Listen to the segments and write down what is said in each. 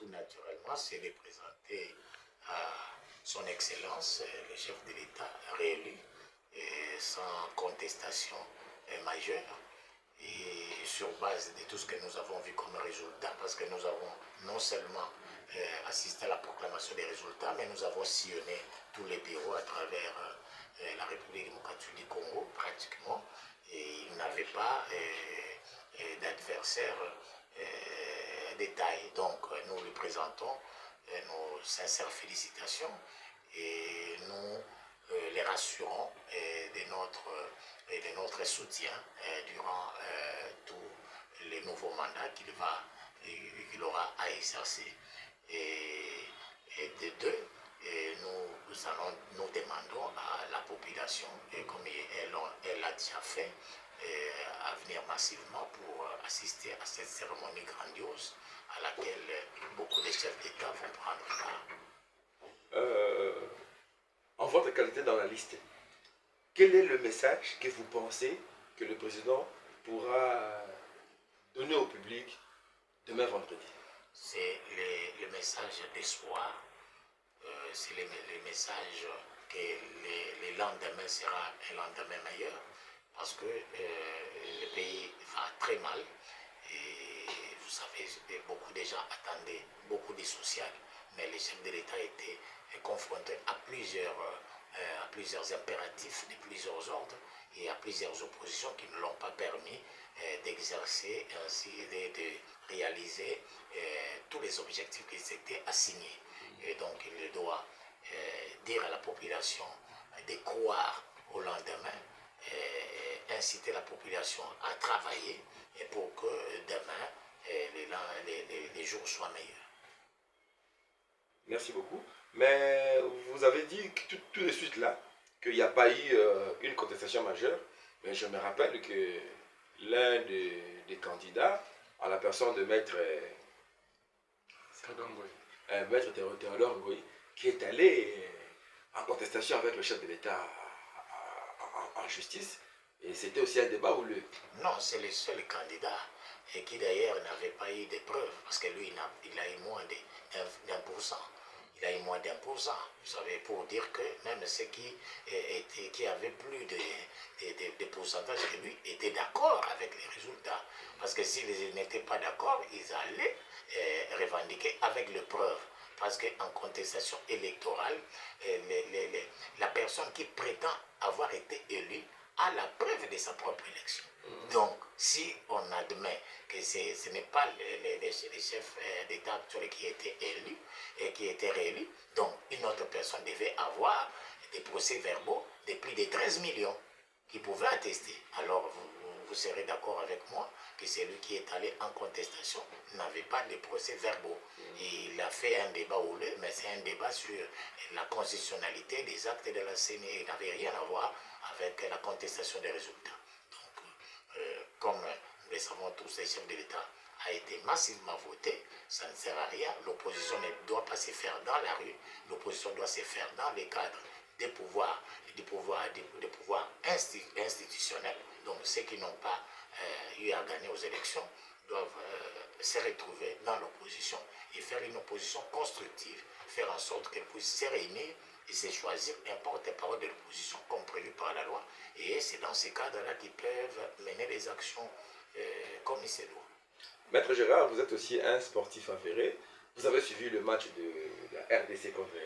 tout naturellement, c'est de présenter à son Excellence, le chef de l'État réélu, sans contestation majeure, et sur base de tout ce que nous avons vu comme résultat, parce que nous avons non seulement assisté à la proclamation des résultats, mais nous avons sillonné tous les bureaux à travers la République démocratique du Congo, pratiquement, et il n'avait pas d'adversaire détail. Donc nous lui présentons nos sincères félicitations et nous les rassurons de notre soutien durant tous les nouveaux mandats qu'il aura à exercer. Et de deux, nous demandons à la population, et comme elle l'a déjà fait, à venir massivement pour assister à cette cérémonie grandiose à laquelle beaucoup de chefs d'État vont prendre part. En votre qualité d'analyste, quel est le message que vous pensez que le président pourra donner au public demain vendredi? C'est le message d'espoir, c'est le message que le lendemain sera un lendemain meilleur, parce que le pays va très mal et vous savez, beaucoup de gens attendaient beaucoup de social, mais les chefs de l'État étaient confrontés à plusieurs impératifs de plusieurs ordres et à plusieurs oppositions qui ne l'ont pas permis d'exercer ainsi de réaliser tous les objectifs qui s'étaient assignés. Et donc il doit dire à la population de croire au lendemain, inciter la population à travailler et pour que demain les jours soient meilleurs. Merci beaucoup. Mais vous avez dit tout de suite là qu'il n'y a pas eu une contestation majeure. Mais je me rappelle que l'un des candidats, à la personne de Maître Théodore Ngoï, qui est allé en contestation avec le chef de l'État en justice, et c'était aussi un débat houleux. Non, c'est le seul candidat et qui d'ailleurs n'avait pas eu de preuves, parce que lui, il a eu moins d'1%. Il a eu moins d'1%, vous savez, pour dire que même ceux qui avaient plus de pourcentage que lui étaient d'accord avec les résultats. Parce que s'ils n'étaient pas d'accord, ils allaient revendiquer avec les preuves. Parce qu'en contestation électorale, la personne qui prétend avoir été élue a la preuve de sa propre élection. Donc, si on admet que ce n'est pas les chefs d'État actuels qui étaient élus et qui étaient réélus, donc une autre personne devait avoir des procès-verbaux de plus de 13 millions qui pouvaient attester. Alors, vous serez d'accord avec moi que celui qui est allé en contestation n'avait pas de procès-verbaux. Il a fait un débat houleux, mais c'est un débat sur la constitutionnalité des actes de la CENI. Il n'avait rien à voir avec la contestation des résultats. Donc, comme nous le savons tous, les chefs de l'État a été massivement voté, ça ne sert à rien. L'opposition ne doit pas se faire dans la rue, l'opposition doit se faire dans les cadres des pouvoirs institutionnels. Donc ceux qui n'ont pas eu à gagner aux élections doivent se retrouver dans l'opposition et faire une opposition constructive, faire en sorte qu'elle puisse se réunir et se choisir un porte-parole de l'opposition comme prévu par la loi. Et c'est dans ces cadres-là qu'ils peuvent mener les actions comme il se doit. Maître Gérard, vous êtes aussi un sportif avéré. Vous avez suivi le match de la RDC contre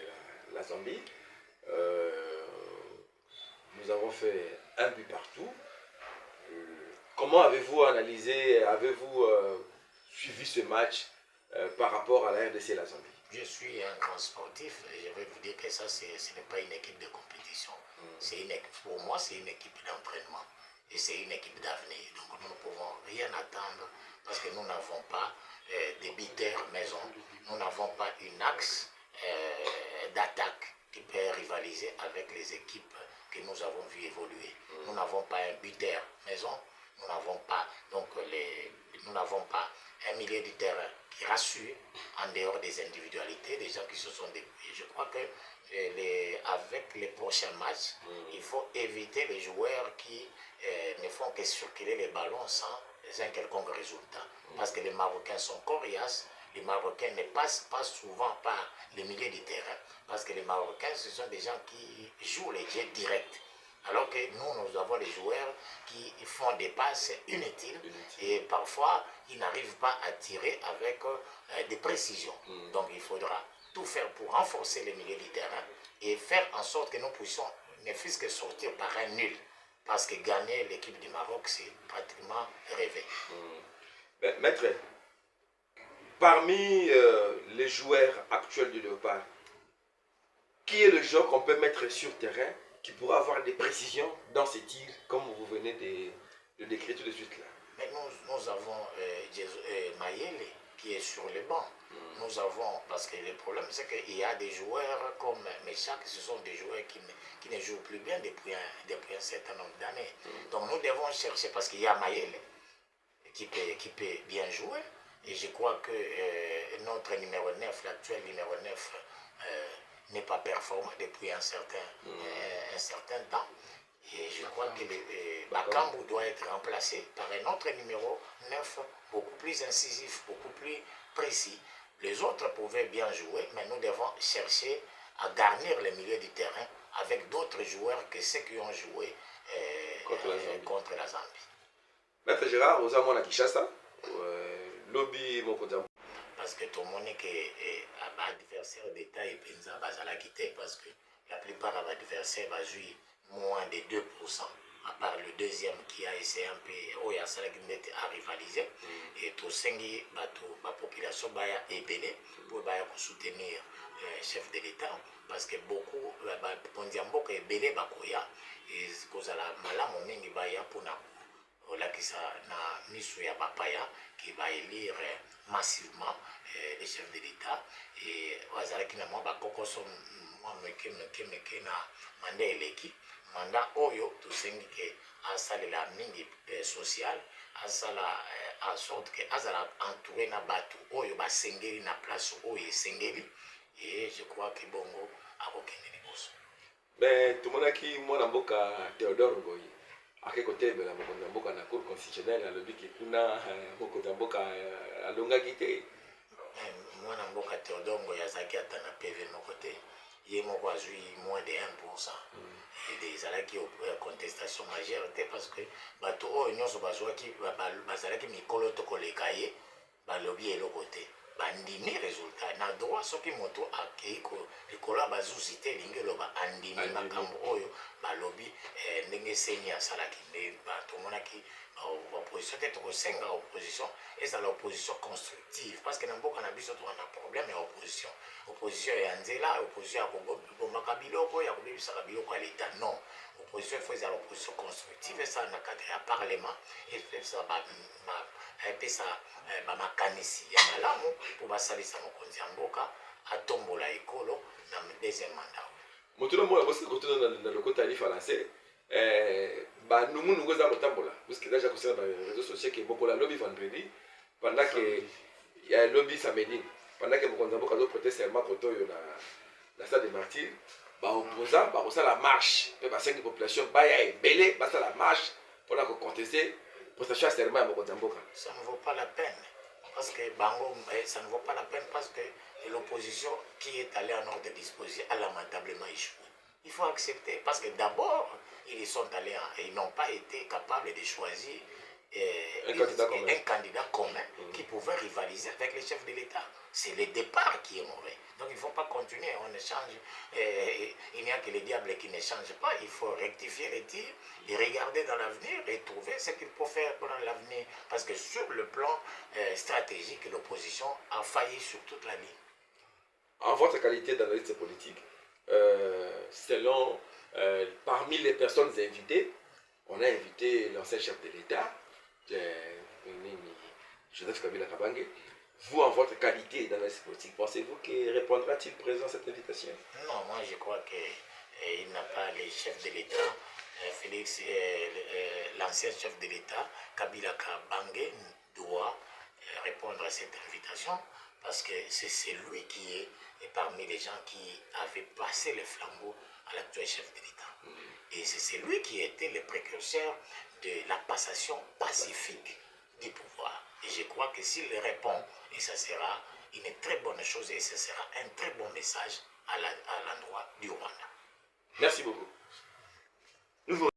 la Zambie. Nous avons fait un but partout. Comment avez-vous analysé, avez-vous suivi ce match par rapport à la RDC et la Zambie? Je suis un grand sportif et je vais vous dire que ça, ce n'est pas une équipe de compétition. Pour moi, c'est une équipe d'entraînement et c'est une équipe d'avenir. Donc nous ne pouvons rien attendre parce que nous n'avons pas des buteurs maison, nous n'avons pas une axe d'attaque qui peut rivaliser avec les équipes que nous avons vu évoluer. Nous n'avons pas un buteur maison, nous n'avons pas un milieu de terrain qui rassure en dehors des individualités, des gens qui se sont débrouillés. Je crois que avec les prochains matchs, il faut éviter les joueurs qui ne font que circuler les ballons sans un quelconque résultat. Parce que les Marocains sont coriaces, les Marocains ne passent pas souvent par le milieu du terrain. Parce que les Marocains, ce sont des gens qui jouent les jets directs. Alors que nous avons des joueurs qui font des passes inutiles et parfois, ils n'arrivent pas à tirer avec des précisions. Donc, il faudra tout faire pour renforcer le milieu du terrain et faire en sorte que nous puissions ne fût-ce que sortir par un nul. Parce que gagner l'équipe du Maroc, c'est pratiquement rêvé. Ben, maître, parmi les joueurs actuels du Léopard, qui est le joueur qu'on peut mettre sur terrain qui pourra avoir des précisions dans ses tirs, comme vous venez de le décrire tout de suite là? Mais nous avons Mayele qui est sur le banc. Nous avons, parce que le problème c'est qu'il y a des joueurs comme Meshak, ce sont des joueurs qui ne jouent plus bien depuis un certain nombre d'années. Donc nous devons chercher, parce qu'il y a Mayele qui peut bien jouer, et je crois que notre numéro 9, l'actuel numéro 9, n'est pas performant depuis un certain temps. Et je crois que Bakambu doit être remplacé par un autre numéro 9, beaucoup plus incisif, beaucoup plus précis. Les autres pouvaient bien jouer, mais nous devons chercher à garnir le milieu du terrain avec d'autres joueurs que ceux qui ont joué contre la Zambie. Maître Gérard, vous avez Kinshasa, lobby Mokodia. Parce que tout le monde est adversaire d'État et Penza Bazala quitté, parce que la plupart des adversaires vont jouer moins de 2%, à part le deuxième qui a essayé un peu, à rivaliser. Et tout la population est ébélée pour soutenir le chef de l'État, parce que beaucoup, Pondiamboka est ébélé, et cause la malamu mingi baya pour olakisa na misu ya bapaya qui va élire massivement les chefs de l'État et wazalaki na mwa bakokoso mwa meke na manda eleki manda oyo tosengi ke asalela mingi social asala en sorte que azala entouré na bato oyo basengeli na place oyo esengeli et je crois que bongo akokende liboso. Mais tomonaki mwana mboka Théodore Ngoyi ake kotebela mokonzi ya mboka na cour constitutionnelle alobi ke kuna mokonzi ya mboka alongaki te. Mwana mboka Théodore Ngoyi azalaki ata na PV moko te, ye moko azwi moins de 1%. ezalaki contestation majeure te parce que bato oyo nyonso bazalaki mikolo to koleka ye balobi eloko te bandimi résultat na droit soki moto akei likolo ya bazuzi te elingi eloba andimi makambo oyo balobi ndenge seni asalaki nde tomonaki opposition te tokosenga opposition ezala opposition constructive parce que na mboka na biso toza na problème ya opposition ya nzela opposition ya kobomaka biloko ya kobebisaka biloko ya leta non opposition il faut ezala opposition constructive ezala na cadre ya parlement epesa bamakanisi ya malamu mpo basalisa mokonzi ya mboka atombola ekolo na deuxième mandat. moto na mona bosika kotuna na lokota ali français banungunungu eza kotambola puisque déjà kosala ba réseaux sociaux ke bokola lobby vendredi pendant que ya lobby samedi pendant que mokonzi ya mboka azoprêter serment koto oyo na stade des martyrs baopposant bakosala marche mpe basengi population baya ebele basala marche mpona kocontester prestation ya serment ya mokonzi ya mboka. Ça ne vaut pas la peine parce que Bango, ça ne vaut pas la peine parce que l'opposition qui est allée en ordre de disposition a lamentablement échoué. Il faut accepter parce que d'abord ils sont allés et ils n'ont pas été capables de choisir un candidat commun qui pouvait rivaliser avec les chefs de l'État. C'est le départ qui est mauvais. Donc il ne faut pas continuer, on ne change. Il n'y a que le diable qui ne change pas. Il faut rectifier les tirs et regarder dans l'avenir et trouver ce qu'il faut faire pour l'avenir. Parce que sur le plan stratégique, l'opposition a failli sur toute la ligne. En votre qualité d'analyste politique, selon parmi les personnes invitées, on a invité l'ancien chef de l'État, Joseph Kabila Kabange. Vous, en votre qualité d'analyste politique, pensez-vous qu'il répondra-t-il présent à cette invitation? Non, moi je crois qu'il n'a pas les chefs de l'État. Félix, l'ancien chef de l'État, Kabila Kabange, doit répondre à cette invitation parce que c'est lui qui est parmi les gens qui avaient passé le flambeau à l'actuel chef de l'État. Et c'est lui qui était le précurseur de la passation pacifique du pouvoir. Et je crois que s'il répond, et ça sera une très bonne chose et ce sera un très bon message à l'endroit du Rwanda. Merci beaucoup. Nous vous